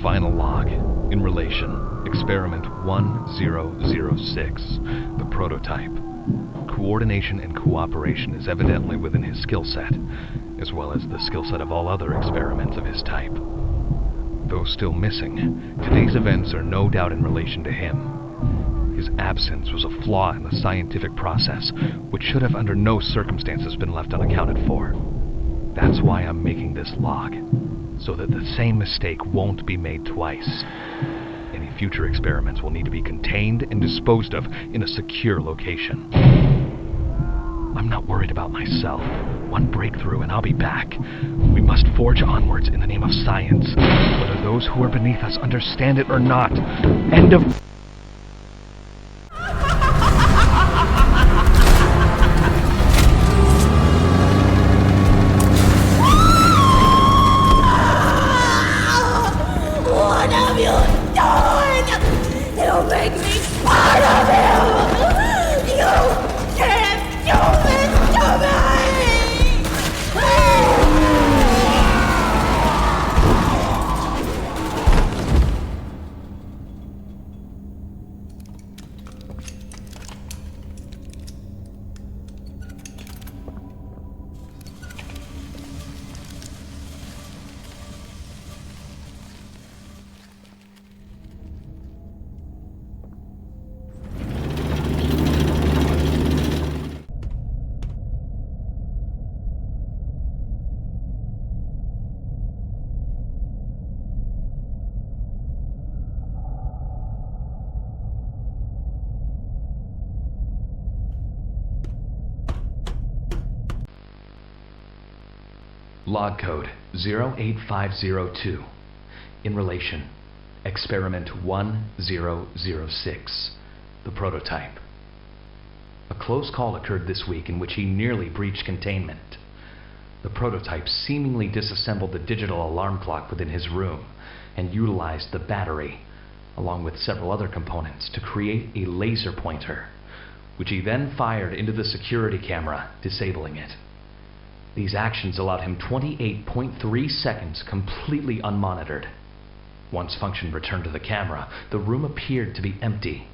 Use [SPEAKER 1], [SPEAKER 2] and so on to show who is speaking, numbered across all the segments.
[SPEAKER 1] Final log. In relation, experiment 1006, the prototype. Coordination and cooperation is evidently within his skill set, as well as the skill set of all other experiments of his type. Though still missing, today's events are no doubt in relation to him. His absence was a flaw in the scientific process, which should have under no circumstances been left unaccounted for. That's why I'm making this log, so that the same mistake won't be made twice. Any future experiments will need to be contained and disposed of in a secure location. I'm not worried about myself. One breakthrough and I'll be back. We must forge onwards in the name of science, whether those who are beneath us understand it or not. End of...
[SPEAKER 2] What have you done? You make me part of you! You can't do this to me!
[SPEAKER 1] Log code 08502. In relation, experiment 1006, the prototype. A close call occurred this week in which he nearly breached containment. The prototype seemingly disassembled the digital alarm clock within his room and utilized the battery, along with several other components, to create a laser pointer, which he then fired into the security camera, disabling it. These actions allowed him 28.3 seconds completely unmonitored. Once function returned to the camera, the room appeared to be empty.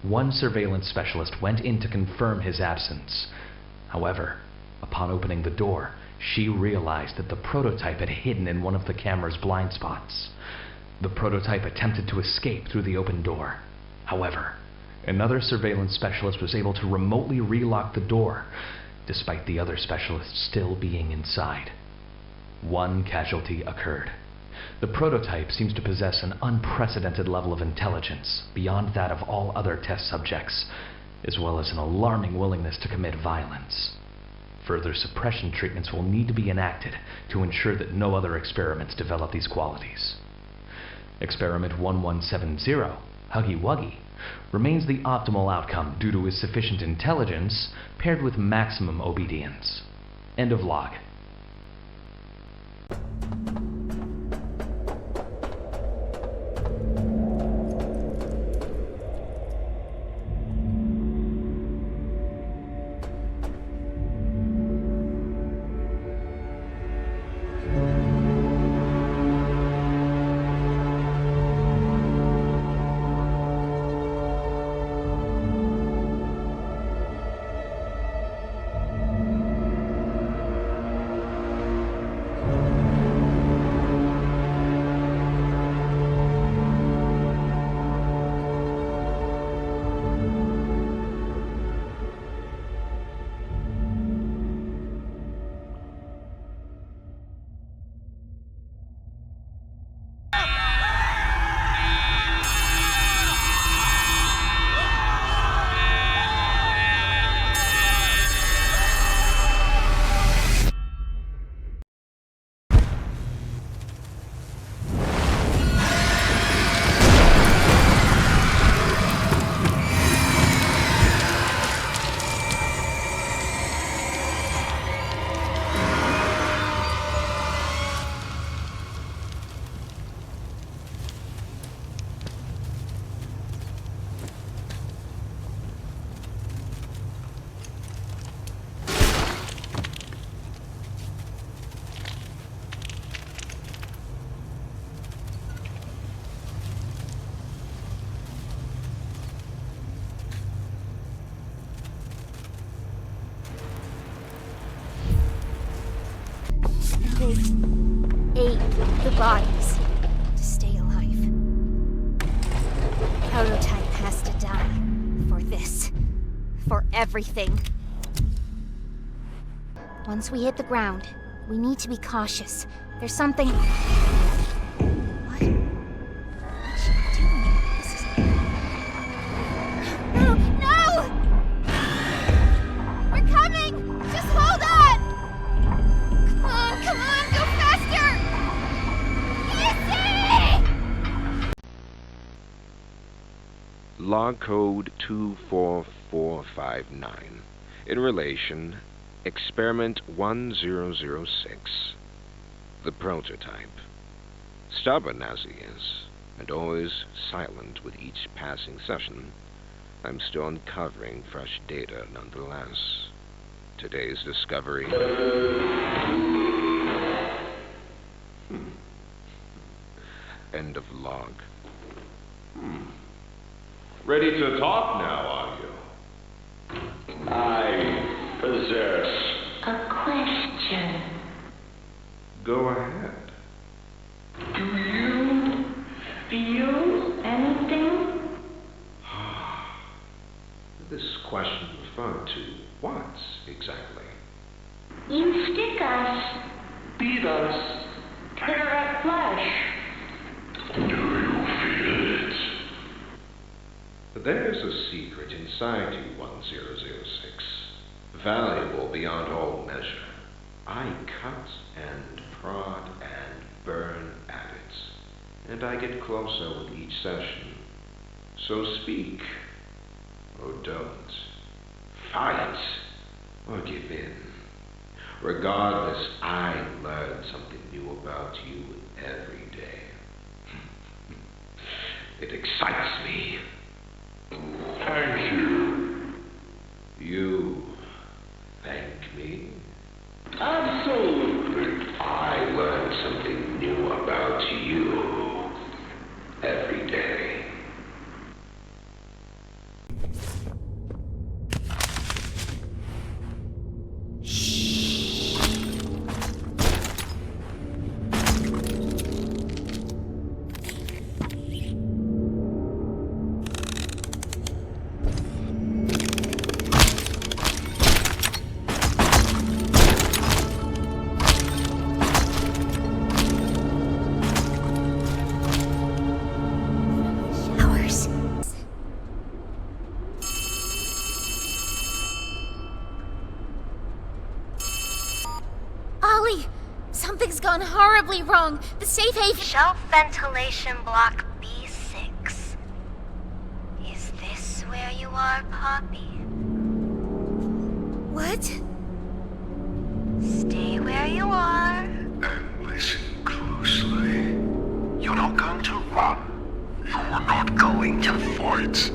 [SPEAKER 1] One surveillance specialist went in to confirm his absence. However, upon opening the door, she realized that the prototype had hidden in one of the camera's blind spots. The prototype attempted to escape through the open door. However, another surveillance specialist was able to remotely relock the door, despite the other specialists still being inside. One casualty occurred. The prototype seems to possess an unprecedented level of intelligence, beyond that of all other test subjects, as well as an alarming willingness to commit violence. Further suppression treatments will need to be enacted to ensure that no other experiments develop these qualities. Experiment 1170, Huggy Wuggy, remains the optimal outcome due to his sufficient intelligence paired with maximum obedience. End of log.
[SPEAKER 3] bodies to stay alive. Prototype has to die. For this. For everything. Once we hit the ground, we need to be cautious. There's something... What? What's she doing? This is... No! No! We're coming! Just hold on! Come on, go faster! Easy!
[SPEAKER 4] Log code 24459. In relation, experiment 1006. The prototype. Stubborn as he is, and always silent with each passing session, I'm still uncovering fresh data nonetheless. Today's discovery... End of log.
[SPEAKER 5] Ready to talk now, are you? I possess
[SPEAKER 2] A question.
[SPEAKER 5] Go ahead.
[SPEAKER 2] Do you feel anything?
[SPEAKER 5] This question referred to what exactly?
[SPEAKER 2] You stick us,
[SPEAKER 5] Beat us.
[SPEAKER 2] tear at flesh.
[SPEAKER 5] Do you feel it? There's a secret inside you, 1006. Valuable beyond all measure. I cut and prod and burn at it, and I get closer with each session. So speak, or don't. Fight, or give in. Regardless, I learn something new about you every day. It excites me. Thank you. You thank me? Absolutely. I learn something new about you every day.
[SPEAKER 3] Showers. Ollie! Something's gone horribly wrong. The safe haven...
[SPEAKER 6] Shelf ventilation block B6. Is this where you are, Poppy?
[SPEAKER 3] What?
[SPEAKER 6] Stay where you are.
[SPEAKER 7] And listen closely. You're not going to run. You're not going to fight.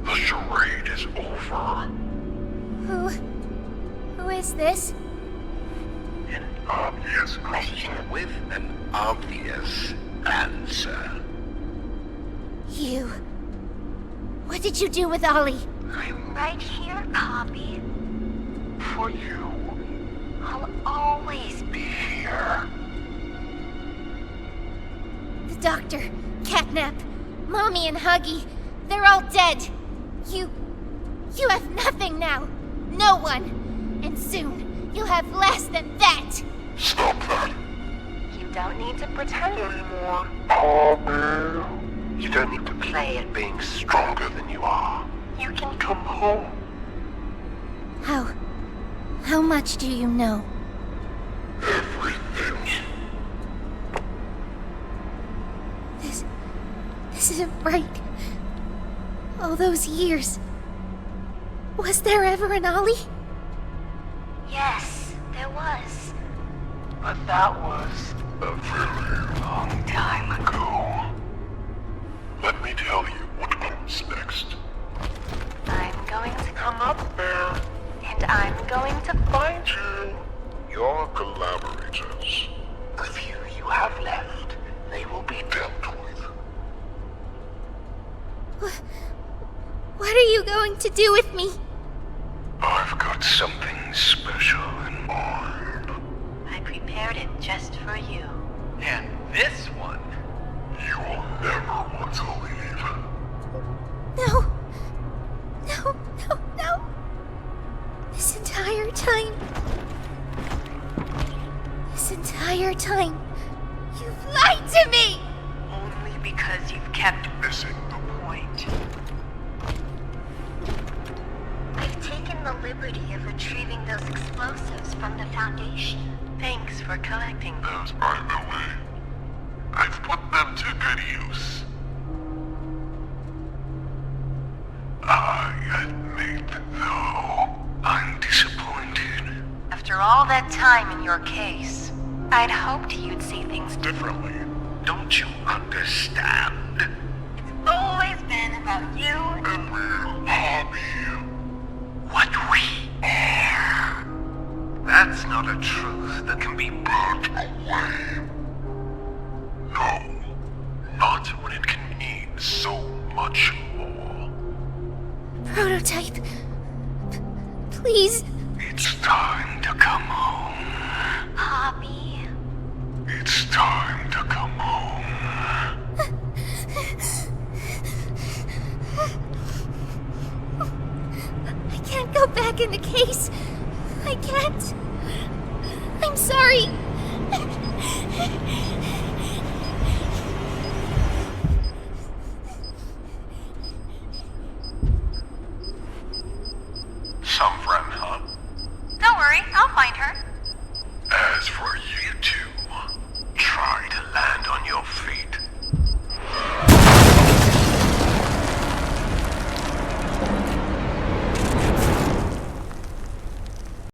[SPEAKER 7] The charade is over.
[SPEAKER 3] Who is this?
[SPEAKER 7] An obvious question with an obvious answer.
[SPEAKER 3] You. What did you do with Ollie?
[SPEAKER 6] I'm right here, Poppy.
[SPEAKER 7] For you,
[SPEAKER 6] I'll always
[SPEAKER 7] be here.
[SPEAKER 3] The doctor, Catnap, Mommy and Huggy, they're all dead. You have nothing now. No one. And soon, you'll have less than that.
[SPEAKER 7] Stop that.
[SPEAKER 6] You don't need to pretend anymore.
[SPEAKER 7] Poppy. You don't need to play at being stronger than you are.
[SPEAKER 6] You can
[SPEAKER 7] Come home.
[SPEAKER 3] How much do you know?
[SPEAKER 7] Everything.
[SPEAKER 3] This isn't right. All those years. Was there ever an Ollie?
[SPEAKER 6] Yes, there was.
[SPEAKER 7] But that was a very long time ago. Let me tell you what comes next.
[SPEAKER 6] I'm going to
[SPEAKER 7] Come up there.
[SPEAKER 6] and I'm going to
[SPEAKER 7] Find you. Your collaborators. The few you have left, they will be dealt with.
[SPEAKER 3] What are you going to do with me?
[SPEAKER 7] I've got something special in mind.
[SPEAKER 6] I prepared it just for you.
[SPEAKER 7] And
[SPEAKER 8] this one.
[SPEAKER 7] You will never want to leave.
[SPEAKER 3] No. No, no, no. This entire time, you've lied to me!
[SPEAKER 8] Only because you've kept missing the point.
[SPEAKER 6] I've taken the liberty of retrieving those explosives from the Foundation.
[SPEAKER 8] Thanks for collecting them.
[SPEAKER 7] And by the way, I've put them to good use. I admit, though, I'm disappointed.
[SPEAKER 8] After all that time in your case, I'd hoped you'd see things differently.
[SPEAKER 7] Don't you understand?
[SPEAKER 6] It's always been about you.
[SPEAKER 7] And we'll hobby what we are.
[SPEAKER 8] That's not a truth that can be
[SPEAKER 7] Burnt away. No, not when it can mean so much more.
[SPEAKER 3] Prototype. Please.
[SPEAKER 7] It's time to come home.
[SPEAKER 6] Hobby.
[SPEAKER 7] It's time to come home.
[SPEAKER 3] I can't go back in the case. I can't. I'm sorry.
[SPEAKER 7] Some friend, huh?
[SPEAKER 6] Don't worry, I'll find her.